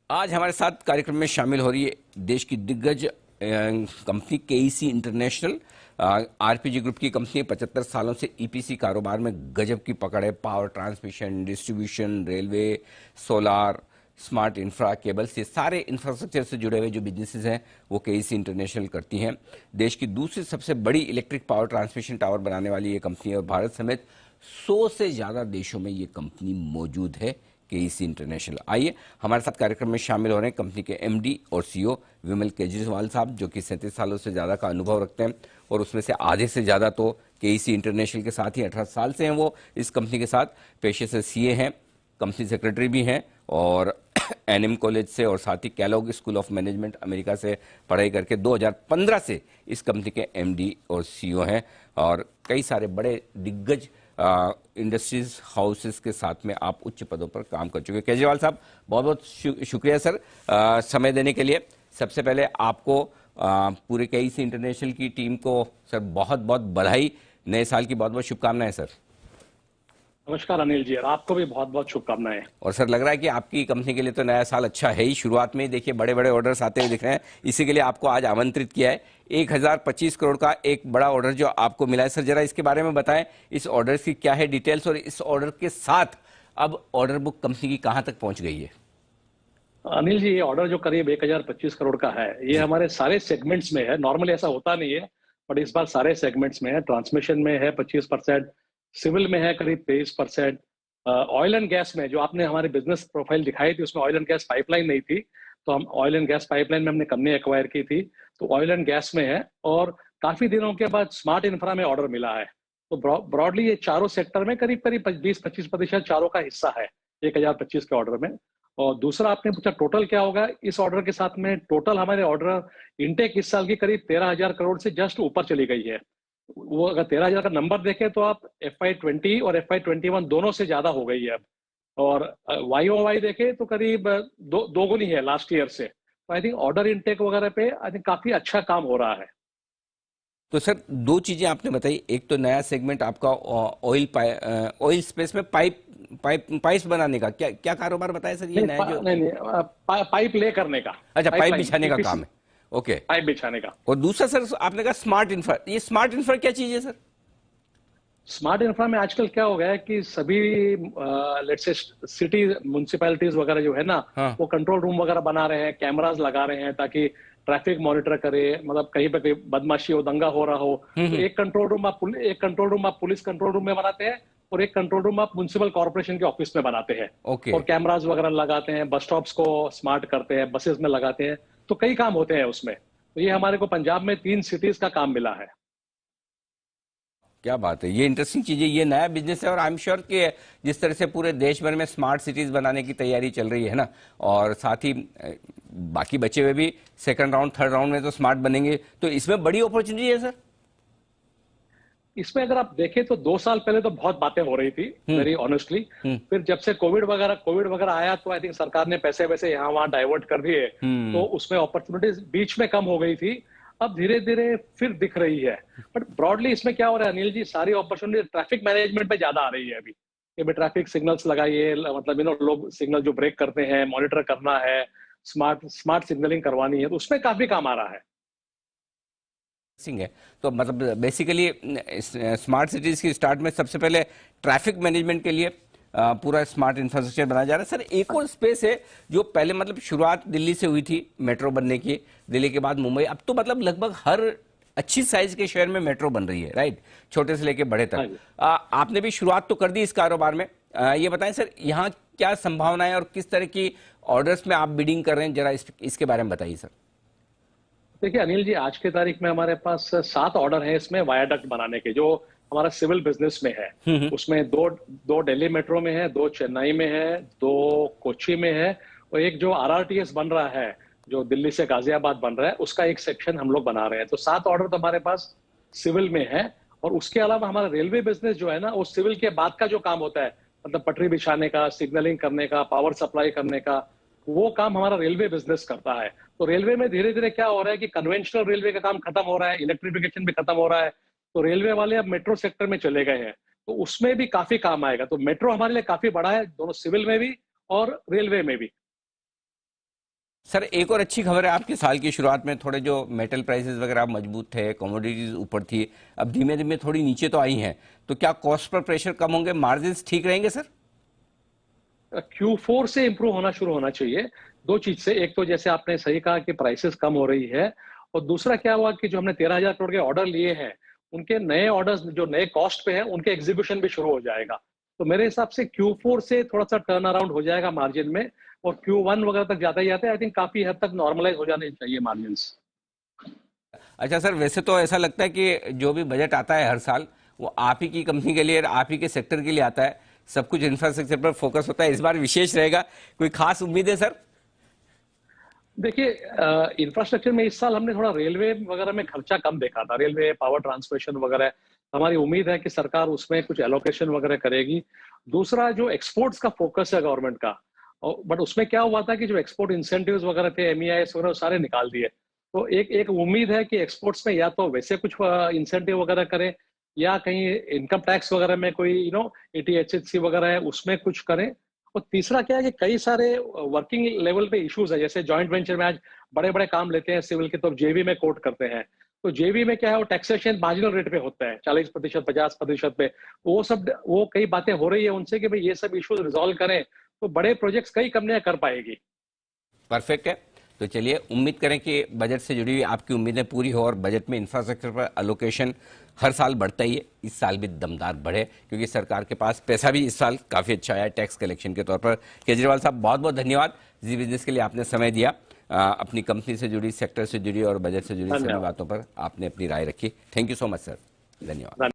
आज हमारे साथ कार्यक्रम में शामिल हो रही है देश की दिग्गज company KEC international. RPG group की कंपनी 75 सालों से ईपीसी कारोबार में गजब की पकड़ है। Power transmission, distribution, railway, solar, smart infra, cables, ये सारे इंफ्रास्ट्रक्चर से जुड़े हुए जो बिजनेसेस हैं वो केईसी इंटरनेशनल करती हैं। देश की दूसरी सबसे बड़ी इलेक्ट्रिक पावर ट्रांसमिशन टावर बनाने वाली ये कंपनी है और भारत समेत 100 से ज़्यादा देशों में ये कंपनी मौजूद है, केईसी इंटरनेशनल। आइए हमारे साथ कार्यक्रम में शामिल हो रहे हैं कंपनी के एमडी और सीईओ विमल केजरीवाल साहब, जो कि 37 सालों से ज़्यादा का अनुभव रखते हैं और उसमें से आधे से ज़्यादा तो केईसी इंटरनेशनल के साथ ही 18 साल से हैं वो इस कंपनी के साथ। पेशे से सीए हैं, कंपनी सेक्रेटरी भी हैं और एनएम कॉलेज से और साथ ही Kellogg School of Management America से पढ़ाई करके 2015 से इस कंपनी के एमडी और सीईओ हैं और कई सारे बड़े दिग्गज इंडस्ट्रीज हाउसेस के साथ में आप उच्च पदों पर काम कर चुके हैं। केजरीवाल साहब, बहुत बहुत शुक्रिया सर समय देने के लिए। सबसे पहले आपको पूरे केईसी इंटरनेशनल की टीम को सर बहुत बहुत बधाई, नए साल की बहुत बहुत शुभकामनाएं सर। नमस्कार अनिल जी, और आपको भी बहुत बहुत शुभकामनाएं। और सर लग रहा है कि आपकी कंपनी के लिए तो नया साल अच्छा है ही। शुरुआत में ही देखिए बड़े बड़े ऑर्डर्स आते हुए दिख रहे हैं, इसी के लिए आपको आज आमंत्रित किया है। 1025 करोड़ का एक बड़ा ऑर्डर जो आपको मिला है, सर जरा इसके बारे में बताएं, इस ऑर्डर की क्या है डिटेल्स और इस ऑर्डर के साथ अब ऑर्डर बुक कंपनी की कहां तक पहुंच गई है। अनिल जी, ये ऑर्डर जो करीब 1025 करोड़ का है, ये जी। हमारे सारे सेगमेंट्स में है। नॉर्मली ऐसा होता नहीं है, बट इस बार सारे सेगमेंट्स में है। ट्रांसमिशन में है 25%, सिविल में है करीब 23%, ऑयल एंड गैस में जो आपने हमारी बिजनेस प्रोफाइल दिखाई थी उसमें ऑयल एंड गैस पाइपलाइन नहीं थी, तो हम ऑयल एंड गैस पाइपलाइन में हमने कंपनी एक्वायर की थी, तो ऑयल एंड गैस में है। और काफी दिनों के बाद स्मार्ट इंफ्रा में ऑर्डर मिला है। तो ब्रॉडली ये चारों सेक्टर में करीब करीब 20-25% चारों का हिस्सा है 1025 के ऑर्डर में। और दूसरा आपने पूछा टोटल क्या होगा इस ऑर्डर के साथ में, टोटल हमारे ऑर्डर इनटेक इस साल की करीब 13,000 करोड़ से जस्ट ऊपर चली गई है। वो अगर 13,000 का नंबर देखें तो आप FY20 और FY21 दोनों से ज्यादा हो गई है अब। और YOY देखें तो करीब दोगुनी है लास्ट ईयर से। तो आई थिंक ऑर्डर इनटेक वगैरह पे आई थिंक काफी अच्छा काम हो रहा है। तो सर दो चीजें आपने बताई, एक तो नया सेगमेंट आपका ऑयल ऑयल स्पेस में पाइप्स बनाने का, क्या क्या कारोबार बताया सर ये नहीं नया जो। नहीं नहीं, पाइप ले करने का, अच्छा, पाइप पाइपलाइन बिछाने का पीपीसी, काम है। ओके। पाइप बिछाने का। और दूसरा सर आपने कहा स्मार्ट इंफ्रा, ये स्मार्ट इंफ्रा क्या चीज है सर। स्मार्ट इंफ्रा में आजकल क्या हो गया है कि सभी लेट्स से सिटी म्युनिसिपैलिटीज वगैरह जो है ना, हाँ। वो कंट्रोल रूम वगैरह बना रहे हैं, कैमरास लगा रहे हैं ताकि ट्रैफिक मॉनिटर करे, मतलब कहीं पे कहीं बदमाशी हो, दंगा हो रहा हो तो हम्म। एक कंट्रोल रूम आप पुलिस कंट्रोल रूम में बनाते हैं और एक कंट्रोल रूम आप म्युनिसिपल कॉर्पोरेशन के ऑफिस में बनाते हैं। ओके। और कैमरास वगैरह लगाते हैं, बस स्टॉप्स को स्मार्ट करते हैं, बसेस में लगाते हैं, तो कई काम होते हैं उसमें। तो ये हमारे को पंजाब में 3 सिटीज का काम मिला है। क्या बात है, ये इंटरेस्टिंग चीज है, ये नया बिजनेस है और आई एम श्योर कि जिस तरह से पूरे देश भर में स्मार्ट सिटीज बनाने की तैयारी चल रही है ना, और साथ ही बाकी बचे हुए भी सेकंड राउंड थर्ड राउंड में तो स्मार्ट बनेंगे, तो इसमें बड़ी अपॉर्चुनिटी है सर। इसमें अगर आप देखें तो 2 साल पहले तो बहुत बातें हो रही थी, हम्म। Very honestly. हम्म। फिर जब से कोविड वगैरह आया तो आई थिंक सरकार ने पैसे वैसे यहाँ वहां डाइवर्ट कर दिए, तो हम्म। उसमें अपॉर्चुनिटीज बीच में कम हो गई थी। अब धीरे धीरे फिर दिख रही है। बट ब्रॉडली इसमें क्या हो रहा है अनिल जी, सारी अपॉर्चुनिटी ट्रैफिक मैनेजमेंट पे ज्यादा आ रही है अभी। कि भाई ट्रैफिक सिग्नल्स लगाइए, मतलब लोग सिग्नल जो ब्रेक करते हैं मॉनिटर करना है, स्मार्ट स्मार्ट सिग्नलिंग करवानी है, तो उसमें काफी काम आ रहा है। सिंह है। तो मतलब बेसिकली स्मार्ट सिटीज की स्टार्ट में सबसे पहले ट्रैफिक मैनेजमेंट के लिए पूरा स्मार्ट इंफ्रास्ट्रक्चर बनाया जा रहा है। सर एक और स्पेस है जो पहले मतलब शुरुआत दिल्ली से हुई थी मेट्रो बनने की, दिल्ली के बाद मुंबई, अब तो मतलब लगभग हर अच्छी साइज के शहर में मेट्रो बन रही है, राइट, छोटे से लेके बड़े हाँ तक। जी। आपने भी शुरुआत तो कर दी इस कारोबार में। ये बताएं सर यहाँ क्या संभावना है और किस तरह की ऑर्डर्स में आप बिडिंग कर रहे हैं, जरा इसके बारे में बताइए सर। देखिए अनिल जी, आज की तारीख में हमारे पास 7 ऑर्डर हैं इसमें वायाडक्ट बनाने के, जो हमारा सिविल बिजनेस में है। हम्म। उसमें दो दो दिल्ली मेट्रो में है, 2 चेन्नई में है, 2 कोच्चि में है, और एक जो RRTS बन रहा है, जो दिल्ली से गाजियाबाद बन रहा है, उसका एक सेक्शन हम लोग बना रहे हैं। तो 7 ऑर्डर तो हमारे पास सिविल में है। और उसके अलावा हमारा रेलवे बिजनेस जो है ना, वो सिविल के बाद का जो काम होता है, मतलब पटरी बिछाने का, सिग्नलिंग करने का, पावर सप्लाई करने का, वो काम हमारा रेलवे बिजनेस करता है। तो रेलवे में धीरे धीरे क्या हो रहा है कि कन्वेंशनल रेलवे का काम खत्म हो रहा है, इलेक्ट्रिफिकेशन भी खत्म हो रहा है, तो रेलवे वाले अब मेट्रो सेक्टर में चले गए हैं। तो उसमें भी काफी काम आएगा। तो मेट्रो हमारे लिए काफी बड़ा है, दोनों सिविल में भी और रेलवे में भी। सर एक और अच्छी खबर है आपके साल की शुरुआत में थोड़े जो मेटल प्राइसेस वगैरह मजबूत थे, कमोडिटीज ऊपर थी, अब धीमे धीमे थोड़ी नीचे तो आई हैं, तो क्या कॉस्ट पर प्रेशर कम होंगे, मार्जिन्स ठीक रहेंगे सर? Q4 से इंप्रूव होना शुरू होना चाहिए। दो चीज से, एक तो जैसे आपने सही कहा कि प्राइसेस कम हो रही है, और दूसरा क्या हुआ कि जो हमने 13,000 करोड़ के ऑर्डर लिए हैं, उनके नए ऑर्डर्स जो नए कॉस्ट पे हैं उनके एग्जीक्यूशन भी शुरू हो जाएगा। तो मेरे हिसाब से Q4 से थोड़ा सा टर्न अराउंड हो जाएगा मार्जिन में, और Q1 वगैरह तक जाता ही जाता है। आई थिंक काफी हद तक नॉर्मलाइज हो जाने चाहिए मार्जिन। अच्छा सर, वैसे तो ऐसा लगता है कि जो भी बजट आता है हर साल वो आप ही की कंपनी के लिए, आप ही के सेक्टर के लिए आता है, सब कुछ इंफ्रास्ट्रक्चर पर फोकस होता है, इस बार विशेष रहेगा, कोई खास उम्मीद है सर? देखिए, इंफ्रास्ट्रक्चर में इस साल हमने थोड़ा रेलवे वगैरह में खर्चा कम देखा था, रेलवे पावर ट्रांसमिशन वगैरह। हमारी उम्मीद है कि सरकार उसमें कुछ एलोकेशन वगैरह करेगी। दूसरा, जो एक्सपोर्ट्स का फोकस है गवर्नमेंट का, बट उसमें क्या हुआ था कि जो एक्सपोर्ट इंसेंटिव्स वगैरह थे, MEIS वगैरह, वो सारे निकाल दिए। तो एक एक उम्मीद है कि एक्सपोर्ट्स में या तो वैसे कुछ इंसेंटिव वगैरह करें, या कहीं इनकम टैक्स वगैरह में कोई AT-HHC वगैरह है उसमें कुछ करें। और तीसरा क्या है कि कई सारे वर्किंग लेवल पे इश्यूज है, जैसे जॉइंट वेंचर में आज बड़े बड़े काम लेते हैं सिविल के, तो JV में कोट करते हैं। तो JV में क्या है, वो टैक्सेशन मार्जिनल रेट पे होता है, 40%, 50% पे। वो कई बातें हो रही है उनसे कि भाई ये सब इश्यूज रिजॉल्व करें, तो बड़े प्रोजेक्ट्स कई कंपनियां कर पाएगी। परफेक्ट है। तो चलिए उम्मीद करें कि बजट से जुड़ी हुई आपकी उम्मीदें पूरी हो और बजट में इंफ्रास्ट्रक्चर पर अलोकेशन हर साल बढ़ता ही है, इस साल भी दमदार बढ़े, क्योंकि सरकार के पास पैसा भी इस साल काफ़ी अच्छा आया टैक्स कलेक्शन के तौर पर। केजरीवाल साहब, बहुत बहुत धन्यवाद जी बिजनेस के लिए, आपने समय दिया, अपनी कंपनी से जुड़ी, सेक्टर से जुड़ी और बजट से जुड़ी सभी धन्यवाद। बातों पर आपने अपनी राय रखी। Thank you so much sir, धन्यवाद।